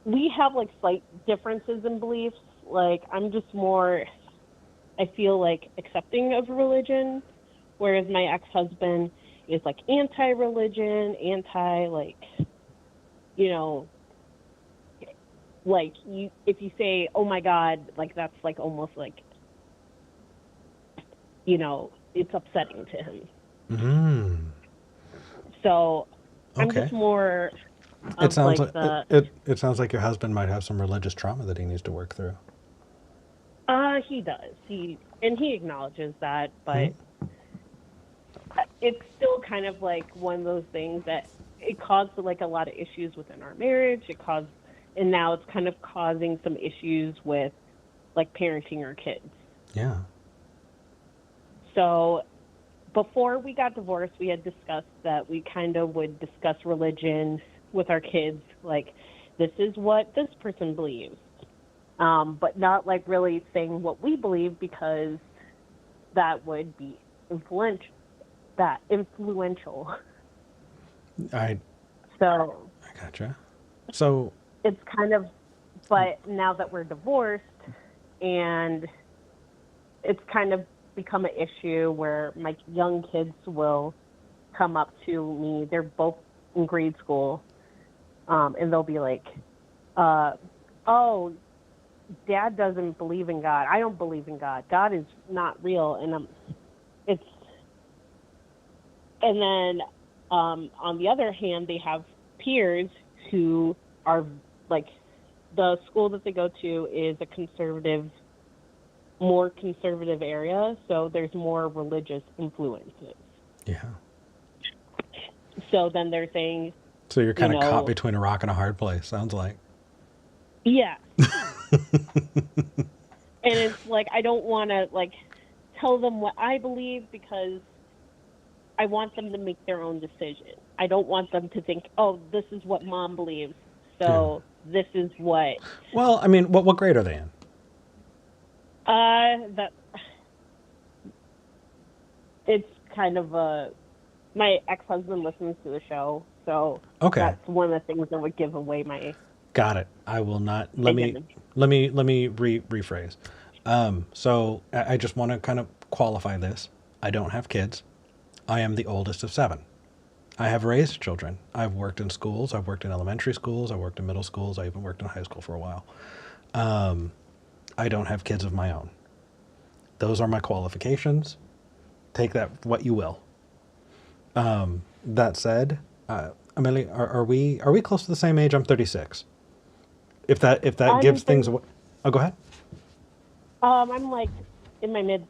we have like slight differences in beliefs. Like, I'm just more, I feel like, accepting of religion, whereas my ex-husband is like anti-religion, anti like, you know, like you if you say, "Oh my God," like that's like almost like, you know, it's upsetting to him. Mm. So I'm Okay. just more It of sounds like like it sounds like your husband might have some religious trauma that he needs to work through. he does. He acknowledges that, Hmm. but it's still kind of like one of those things that it caused like a lot of issues within our marriage. And now it's kind of causing some issues with like parenting our kids. Yeah. So before we got divorced, we had discussed that we kind of would discuss religion with our kids, like this is what this person believes, but not like really saying what we believe because that would be influential. I So I gotcha. So it's kind of, but now that we're divorced and it's kind of become an issue where my young kids will come up to me. They're both in grade school, and they'll be like, "Oh, Dad doesn't believe in God. I don't believe in God. God is not real." And it's, and then on the other hand, they have peers who are like, the school that they go to is a more conservative area, so there's more religious influences. yeah. So then they're saying, So you're you kind of caught know, between a rock and a hard place. Sounds like. yeah. And it's like I don't want to like tell them what I believe because I want them to make their own decision. I don't want them to think, "Oh, this is what Mom believes, Yeah. so this is what." Well, I mean, what grade are they in? That it's kind of my ex-husband listens to the show, so Okay. that's one of the things that would give away my Got it. I will not. Let me identity. rephrase. So I just want to kind of qualify this. I don't have kids. I am the oldest of seven. I have raised children. I've worked in schools. I've worked in elementary schools. I worked in middle schools. I even worked in high school for a while. I don't have kids of my own. Those are my qualifications. Take that what you will. That said, Amelie, are we close to the same age? I'm 36. If that I'm gives in things away. Oh, go ahead. I'm like in my mid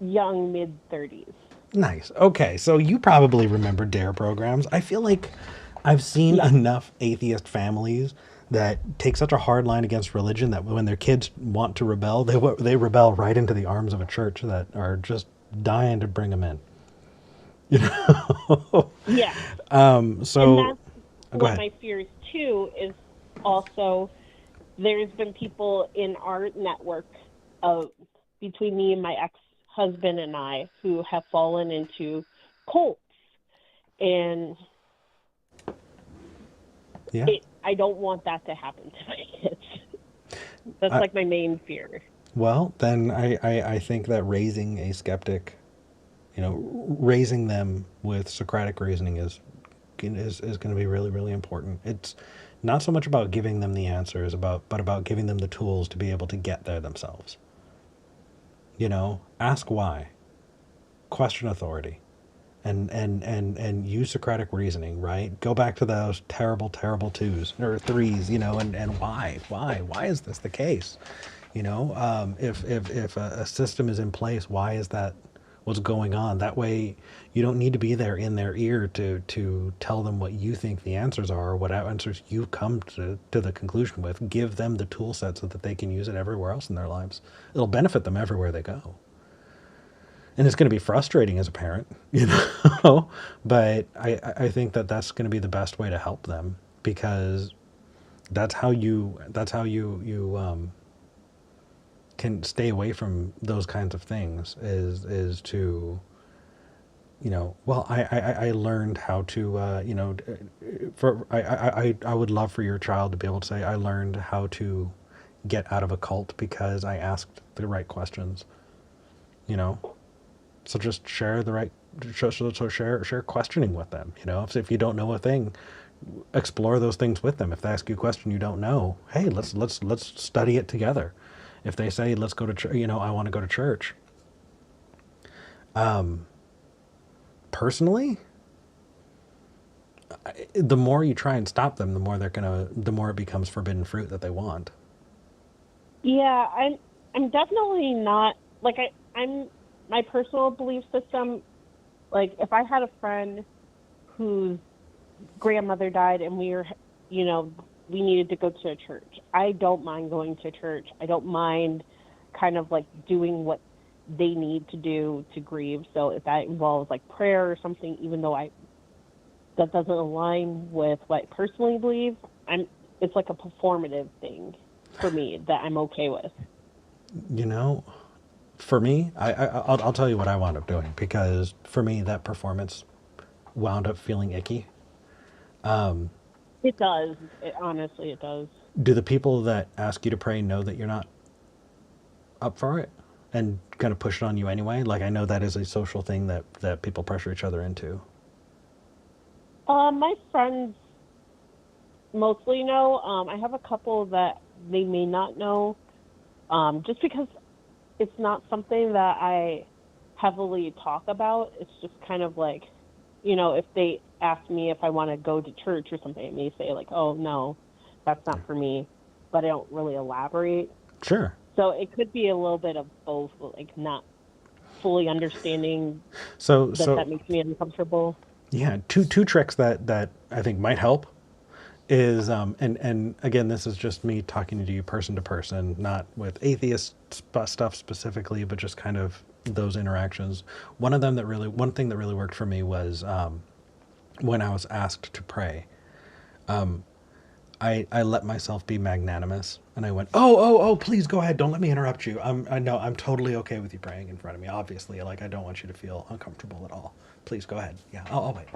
30s. Nice. Okay, so you probably remember DARE programs. I feel like I've seen Yeah. enough atheist families that take such a hard line against religion that when their kids want to rebel, they rebel right into the arms of a church that are just dying to bring them in. You know. Yeah. And So that's go what ahead. my fear is too, is also there's been people in our network of between me and my ex-husband and I who have fallen into cults, and Yeah. I don't want that to happen to my kids. That's I, like my main fear. well, then I think that raising a skeptic, raising them with Socratic reasoning is going to be really, really important. It's not so much about giving them the answers, but about giving them the tools to be able to get there themselves. Ask why, question authority, and use Socratic reasoning. Right? Go back to those terrible, terrible twos or threes. And why is this the case? If a system is in place, why is that what's going on? That way, you don't need to be there in their ear to tell them what you think the answers are or what answers you've come to the conclusion with. Give them the tool set so that they can use it everywhere else in their lives. It'll benefit them everywhere they go. And it's going to be frustrating as a parent, but I think that that's going to be the best way to help them because that's how you can stay away from those kinds of things is to I learned how to I would love for your child to be able to say I learned how to get out of a cult because I asked the right questions, you know So just share the right, so share questioning with them. You know, if you don't know a thing, explore those things with them. If they ask you a question you don't know, hey, let's study it together. If they say let's go to church, you know, I want to go to church. Personally, the more you try and stop them, the more it becomes forbidden fruit that they want. Yeah, I'm definitely not like I'm my personal belief system. Like if I had a friend whose grandmother died and you know, we needed to go to a church, I don't mind going to church. I don't mind kind of like doing what they need to do to grieve. So if that involves like prayer or something, even though that doesn't align with what I personally believe, it's like a performative thing for me that I'm okay with. You know, for me, I'll tell you what I wound up doing, because for me that performance wound up feeling icky. It does. Honestly, it does. Do the people that ask you to pray know that you're not up for it and kind of push it on you anyway? Like, I know that is a social thing that people pressure each other into. My friends mostly know. I have a couple that they may not know, just because it's not something that I heavily talk about. It's just kind of like, you know, if they ask me if I want to go to church or something, I may say like, "Oh no, that's not for me," but I don't really elaborate. Sure. So it could be a little bit of both, like not fully understanding So that makes me uncomfortable. yeah, two tricks that I think might help is and again, this is just me talking to you person to person, not with atheist stuff specifically, but just kind of those interactions. One thing that really worked for me was when I was asked to pray. I let myself be magnanimous, and I went, oh, please go ahead. Don't let me interrupt you. I know I'm totally okay with you praying in front of me. Obviously, like, I don't want you to feel uncomfortable at all. Please go ahead. Yeah, I'll wait.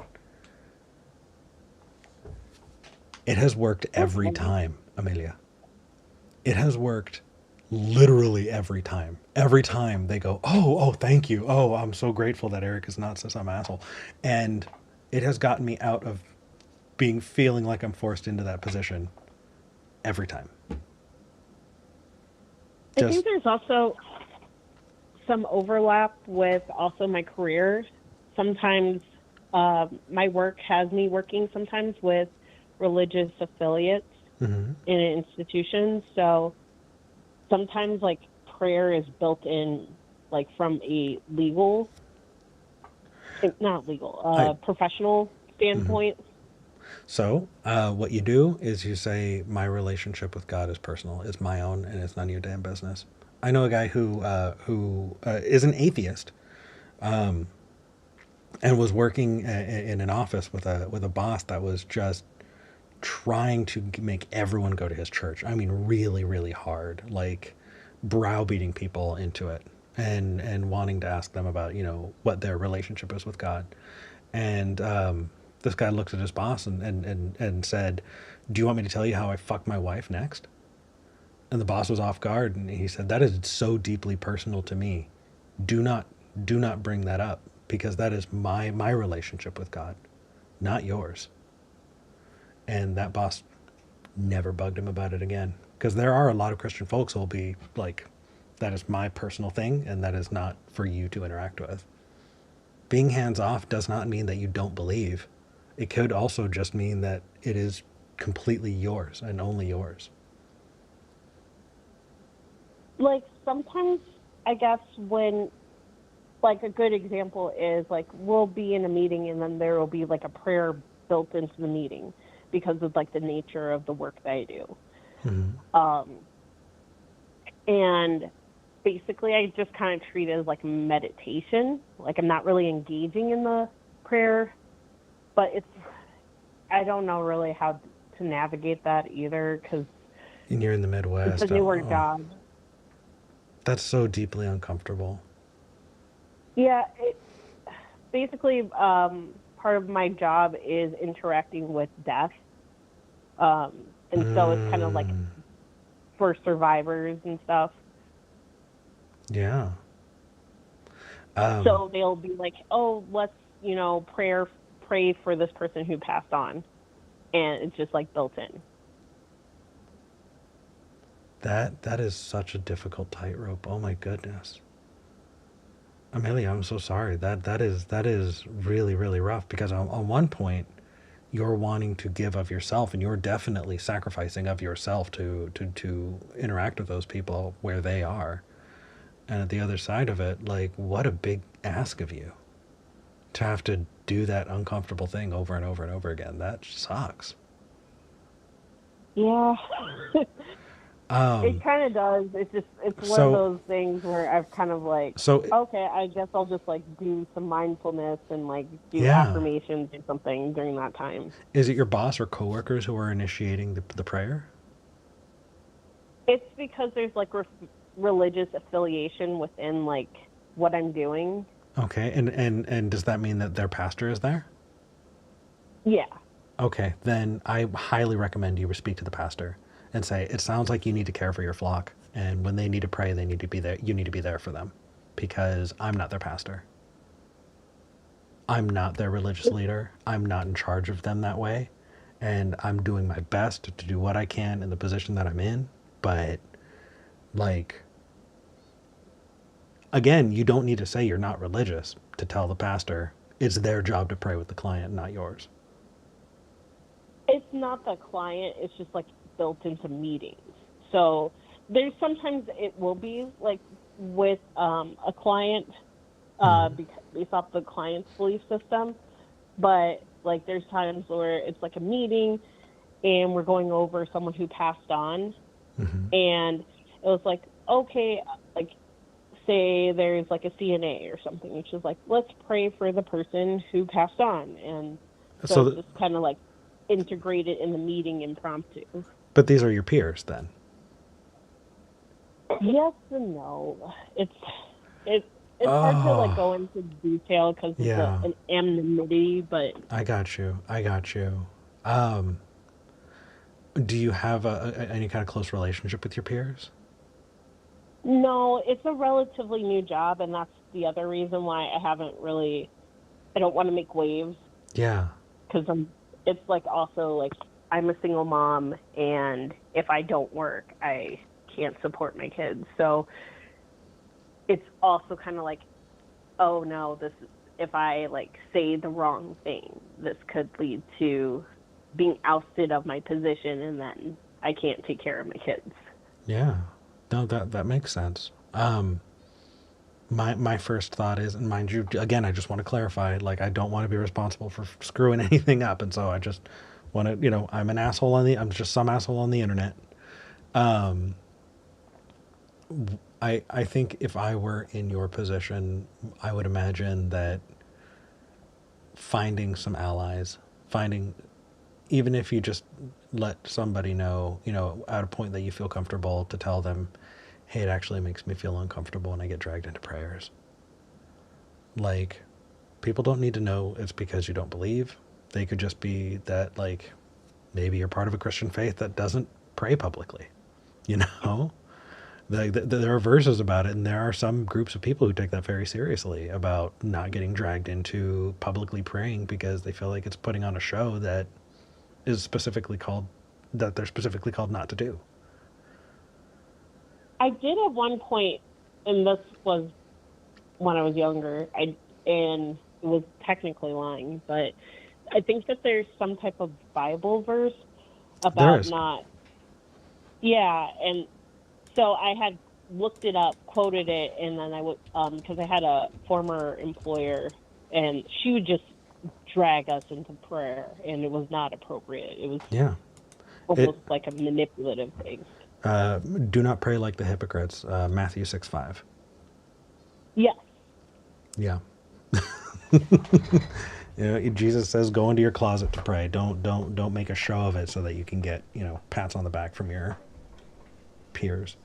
It has worked every time, Amelia. It has worked literally every time. Every time they go, oh, thank you. Oh, I'm so grateful that Eric is not some asshole. And it has gotten me out of feeling like I'm forced into that position every time. I think there's also some overlap with also my career. Sometimes my work has me working sometimes with religious affiliates in an institution. So sometimes like prayer is built in like from a professional standpoint. So, what you do is you say, "My relationship with God is personal. It's my own, and it's none of your damn business." I know a guy who is an atheist, and was working in an office with a boss that was just trying to make everyone go to his church. I mean, really, really hard, like browbeating people into it, and wanting to ask them about, you know, what their relationship is with God. And this guy looked at his boss and said, "Do you want me to tell you how I fucked my wife next?" And the boss was off guard, and he said, "That is so deeply personal to me. Do not bring that up, because that is my relationship with God, not yours." And that boss never bugged him about it again, because there are a lot of Christian folks who will be like, "That is my personal thing, and that is not for you to interact with." Being hands off does not mean that you don't believe. It could also just mean that it is completely yours and only yours. Like sometimes I guess when like a good example is like we'll be in a meeting and then there will be like a prayer built into the meeting because of like the nature of the work that I do. And basically I just kind of treat it as like meditation. Like I'm not really engaging in the prayer, but I don't know really how to navigate that either, because And you're in the Midwest. it's a newer job. That's so deeply uncomfortable. Yeah, basically part of my job is interacting with death, and so it's kind of like for survivors and stuff. Yeah. So they'll be like, oh, let's, pray for this person who passed on. And it's just like built in. That is such a difficult tightrope. Oh my goodness. Amelia, I'm so sorry. That is really, really rough because on one point you're wanting to give of yourself and you're definitely sacrificing of yourself to interact with those people where they are. And at the other side of it, like, what a big ask of you to have to do that uncomfortable thing over and over and over again. That sucks. Yeah. Um, It kind of does. It's one so of those things where I've kind of like, so okay, I guess I'll just like do some mindfulness and like do yeah. affirmations or something during that time. Is it your boss or coworkers who are initiating the prayer? It's because there's like religious affiliation within like what I'm doing. Okay, and does that mean that their pastor is there? Yeah. Okay, then I highly recommend you speak to the pastor and say, it sounds like you need to care for your flock, and when they need to pray, they need to be there. You need to be there for them, because I'm not their pastor. I'm not their religious leader. I'm not in charge of them that way, and I'm doing my best to do what I can in the position that I'm in. But, like, again, you don't need to say you're not religious to tell the pastor it's their job to pray with the client, not yours. It's not the client, it's just like built into meetings. So there's sometimes it will be like with a client based off the client's belief system, but like there's times where it's like a meeting and we're going over someone who passed on, and it was like, okay, like say there's like a CNA or something, which is like, let's pray for the person who passed on, and so it's just kind of like integrated in the meeting impromptu. But these are your peers then? Yes and no. It's hard to like go into detail because it's an anonymity, but I got you. Do you have any kind of close relationship with your peers? no, it's a relatively new job, and that's the other reason why I don't want to make waves. Yeah. Because it's like also like I'm a single mom, and if I don't work, I can't support my kids. So it's also kind of like, oh no, if I like say the wrong thing, this could lead to being ousted of my position, and then I can't take care of my kids. Yeah. No, that makes sense. My first thought is, and mind you, again, I just want to clarify, like, I don't want to be responsible for screwing anything up, and so I just want to, I'm just some asshole on the internet. I think if I were in your position, I would imagine that finding some allies, even if you just let somebody know, at a point that you feel comfortable to tell them, hey, it actually makes me feel uncomfortable when I get dragged into prayers. Like, people don't need to know it's because you don't believe. They could just be that, like, maybe you're part of a Christian faith that doesn't pray publicly, There are verses about it, and there are some groups of people who take that very seriously about not getting dragged into publicly praying because they feel like it's putting on a show that they're specifically called not to do. I did at one point, and this was when I was younger, and it was technically lying, but I think that there's some type of Bible verse about not. Yeah, and so I had looked it up, quoted it, and then I would, because I had a former employer, and she would just drag us into prayer, and it was not appropriate. It was almost like a manipulative thing. Do not pray like the hypocrites. Matthew 6:5. Yes. Yeah. Jesus says, go into your closet to pray. Don't make a show of it so that you can get, pats on the back from your peers.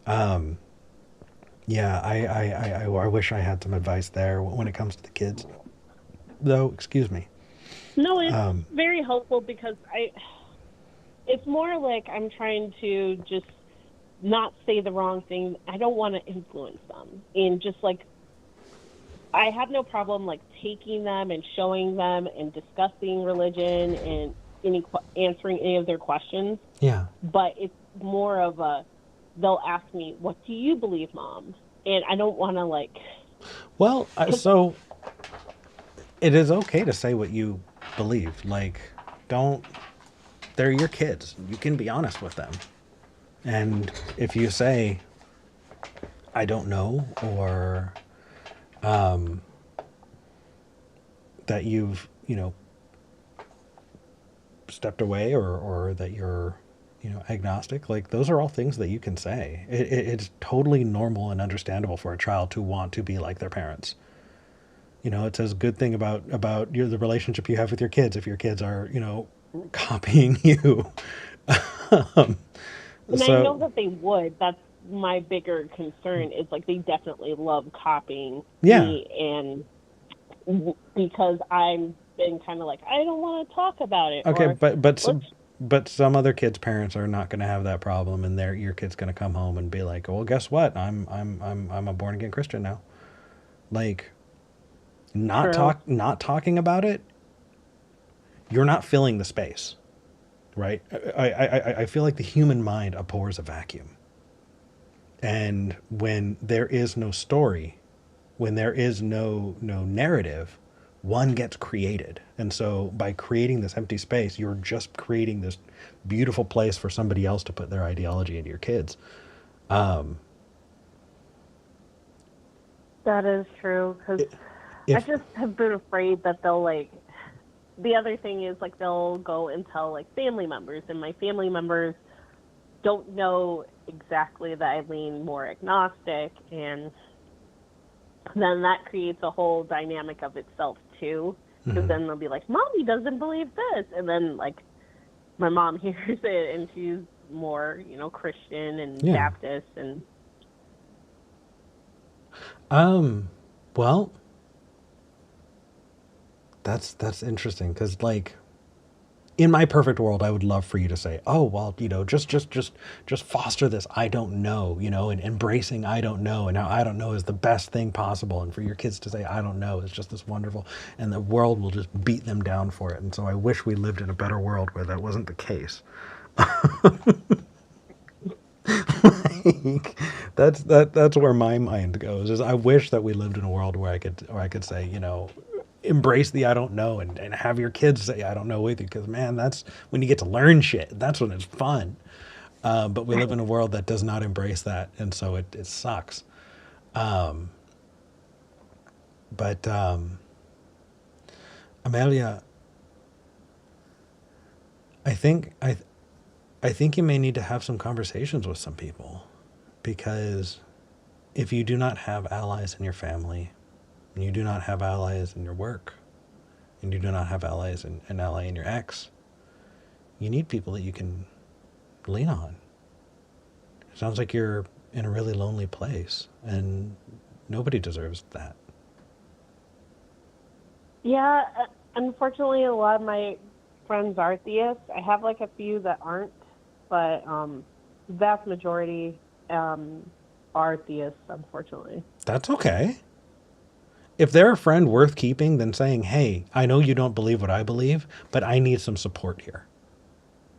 Yeah, I wish I had some advice there when it comes to the kids, though. Excuse me. No, it's very helpful because it's more like I'm trying to just not say the wrong thing. I don't want to influence them, and just like I have no problem like taking them and showing them and discussing religion and answering any of their questions. Yeah. But it's more of a, they'll ask me, "What do you believe, Mom?" And I don't want to like. Well, so it is okay to say what you believe. Like, don't. They're your kids. You can be honest with them. And if you say, I don't know, or that you've, stepped away, or that you're, agnostic, like those are all things that you can say. It's totally normal and understandable for a child to want to be like their parents. It says good thing about the relationship you have with your kids if your kids are, copying you. um, And I know so that they would. That's my bigger concern. Is like they definitely love copying yeah. me, and because I'm been kind of like, I don't want to talk about it. Okay, Or but some other kids' parents are not going to have that problem, and your kid's going to come home and be like, "Well, guess what? I'm a born again Christian now." Like, not talking about it, you're not filling the space, right? I feel like the human mind abhors a vacuum, and when there is no story, when there is no narrative, one gets created. And so by creating this empty space, you're just creating this beautiful place for somebody else to put their ideology into your kids. that is true, because I If just have been afraid that they'll like. The other thing is like they'll go and tell like family members, and my family members don't know exactly that I lean more agnostic, and then that creates a whole dynamic of itself too. Because then they'll be like, "Mommy doesn't believe this," and then like my mom hears it, and she's more Christian and Baptist, and well, that's interesting, because like in my perfect world, I would love for you to say, "Oh, well, just foster this I don't know, and embracing I don't know, and now I don't know is the best thing possible." And for your kids to say I don't know is just this wonderful, and the world will just beat them down for it. And so I wish we lived in a better world where that wasn't the case. Like, that's where my mind goes. Is I wish that we lived in a world where I could say, embrace the I don't know, and have your kids say I don't know with you, because man, that's when you get to learn shit. That's when it's fun. But we live in a world that does not embrace that, and so it sucks. But Amelia, I think I think you may need to have some conversations with some people, because if you do not have allies in your family, and you do not have allies in your work, and you do not have allies in an ally in your ex, you need people that you can lean on. It sounds like you're in a really lonely place, and nobody deserves that. yeah, unfortunately, a lot of my friends are theists. I have like a few that aren't, but the vast majority are theists, unfortunately. That's okay. If they're a friend worth keeping, then saying, "Hey, I know you don't believe what I believe, but I need some support here."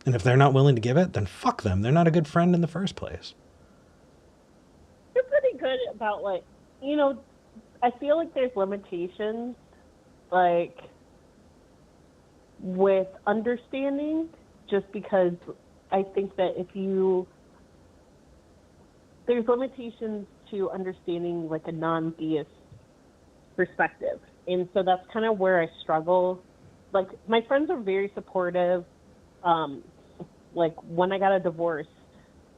And if they're not willing to give it, then fuck them. They're not a good friend in the first place. They're pretty good about like, I feel like there's limitations, like with understanding, just because I think that there's limitations to understanding like a non-theist perspective. And so that's kind of where I struggle. Like my friends are very supportive. Like when I got a divorce,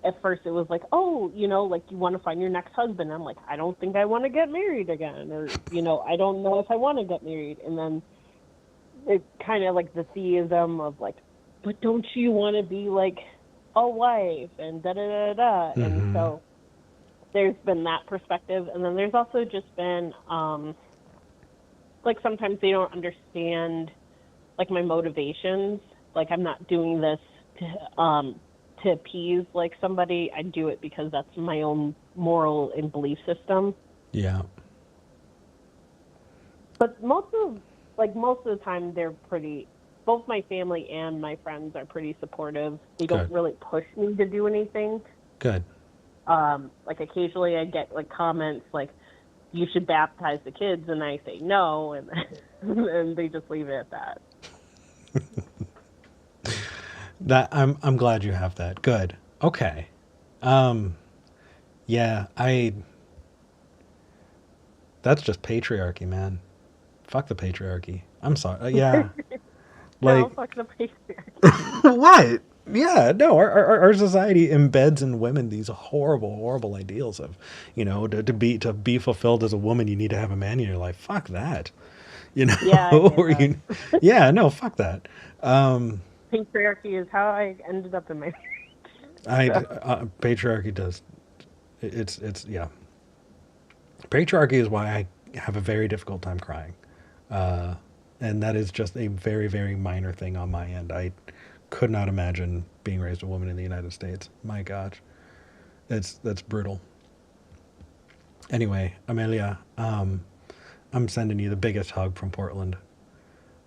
at first it was like, "Oh, like you want to find your next husband." I'm like, "I don't think I want to get married again," or I don't know if I want to get married. And then it's kind of like the theism of like, "But don't you want to be like a wife?" and da da da da. And so there's been that perspective, and then there's also just been like sometimes they don't understand like my motivations. Like I'm not doing this to appease like somebody. I do it because that's my own moral and belief system. Yeah. But most of the time they're pretty. Both my family and my friends are pretty supportive. They don't Good. really push me to do anything. Good. Like occasionally I get like comments like, "You should baptize the kids," and I say no, and and they just leave it at that. That I'm glad you have that. Good. Okay. Um, yeah, that's just patriarchy, man. Fuck the patriarchy. I'm sorry. Yeah. No, Like, fuck the patriarchy. what? Yeah, no, our society embeds in women these horrible, horrible ideals of, to be fulfilled as a woman, you need to have a man in your life. Fuck that. You know, Yeah, I hear or that. yeah, no, fuck that. Um, Patriarchy is how I ended up in my marriage. patriarchy does, yeah. Patriarchy is why I have a very difficult time crying. Uh, and that is just a very, very minor thing on my end. I could not imagine being raised a woman in the United States. My gosh, that's brutal. Anyway, Amelia, I'm sending you the biggest hug from Portland.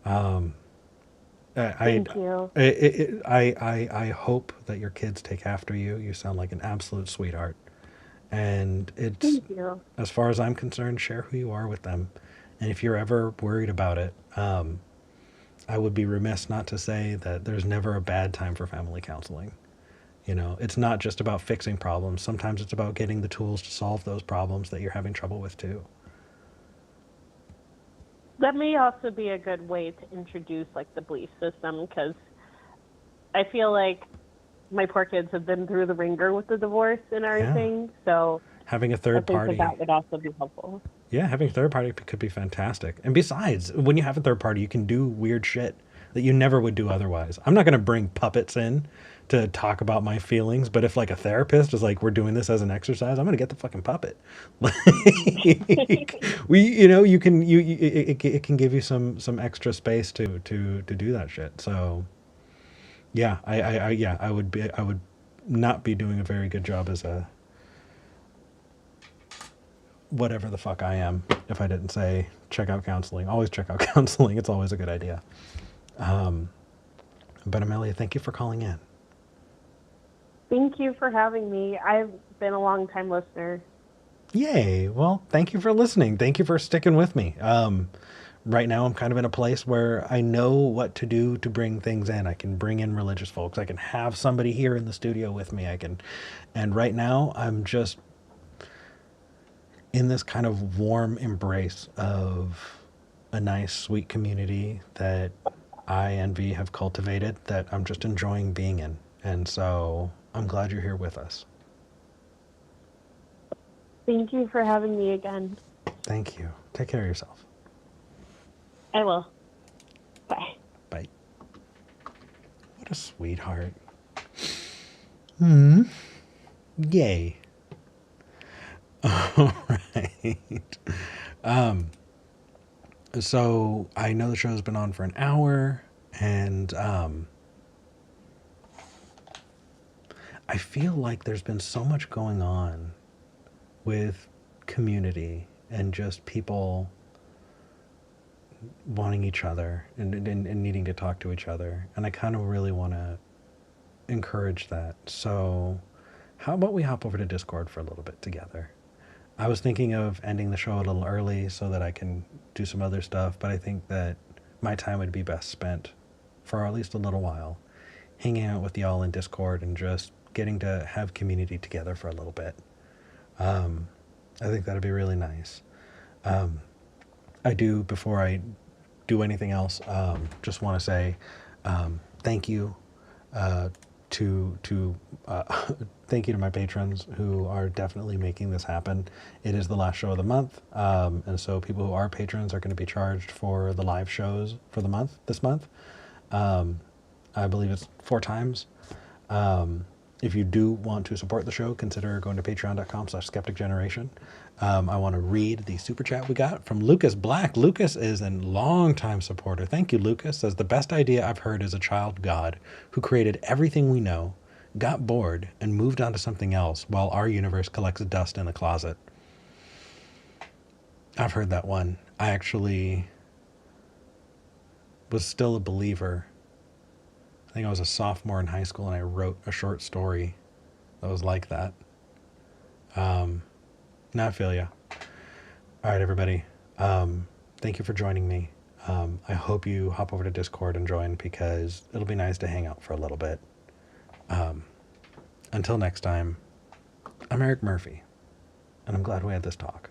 Um, Thank you. I hope that your kids take after you. You sound like an absolute sweetheart. And it's, Thank you. as far as I'm concerned, share who you are with them. And if you're ever worried about it, I would be remiss not to say that there's never a bad time for family counseling. It's not just about fixing problems. Sometimes it's about getting the tools to solve those problems that you're having trouble with too. That may also be a good way to introduce like the belief system because I feel like my poor kids have been through the ringer with the divorce and everything. So Having a I third think party. that would also be helpful. Yeah, having a third party could be fantastic. And besides, when you have a third party, you can do weird shit that you never would do otherwise. I'm not going to bring puppets in to talk about my feelings, but if like a therapist is like, we're doing this as an exercise, I'm going to get the fucking puppet. Like, you can, it can give you some extra space to do that shit. So yeah, yeah, I would not be doing a very good job as a, whatever the fuck I am if I didn't say check out counseling. Always check out counseling. It's always a good idea. But Amelia, thank you for calling in. Thank you for having me. I've been a long time listener. Yay. Well, thank you for listening. Thank you for sticking with me. Right now I'm kind of in a place where I know what to do to bring things in. I can bring in religious folks. I can have somebody here in the studio with me. And right now I'm just in this kind of warm embrace of a nice, sweet community that I and V have cultivated that I'm just enjoying being in. And so I'm glad you're here with us. Thank you for having me again. Thank you. Take care of yourself. I will. Bye. Bye. What a sweetheart. Yay. All right. So I know the show's been on for an hour, and I feel like there's been so much going on with community and just people wanting each other and needing to talk to each other. And I kind of really want to encourage that. So how about we hop over to Discord for a little bit together? I was thinking of ending the show a little early so that I can do some other stuff, but I think that my time would be best spent for at least a little while hanging out with y'all in Discord and just getting to have community together for a little bit. I think that'd be really nice. I do, before I do anything else, just want to say thank you to thank you to my patrons who are definitely making this happen. It is the last show of the month, and so people who are patrons are going to be charged for the live shows for the month, this month. I believe it's 4 times. If you do want to support the show, consider going to patreon.com/skepticgeneration. I want to read the super chat we got from Lucas Black. Lucas is a longtime supporter. Thank you, Lucas. Says, the best idea I've heard is a child God who created everything we know, got bored, and moved on to something else while our universe collects dust in the closet. I've heard that one. I actually was still a believer. I think I was a sophomore in high school and I wrote a short story that was like that. Now I feel ya. All right, everybody. Thank you for joining me. I hope you hop over to Discord and join because it'll be nice to hang out for a little bit. Until next time, I'm Eric Murphy, and I'm glad we had this talk.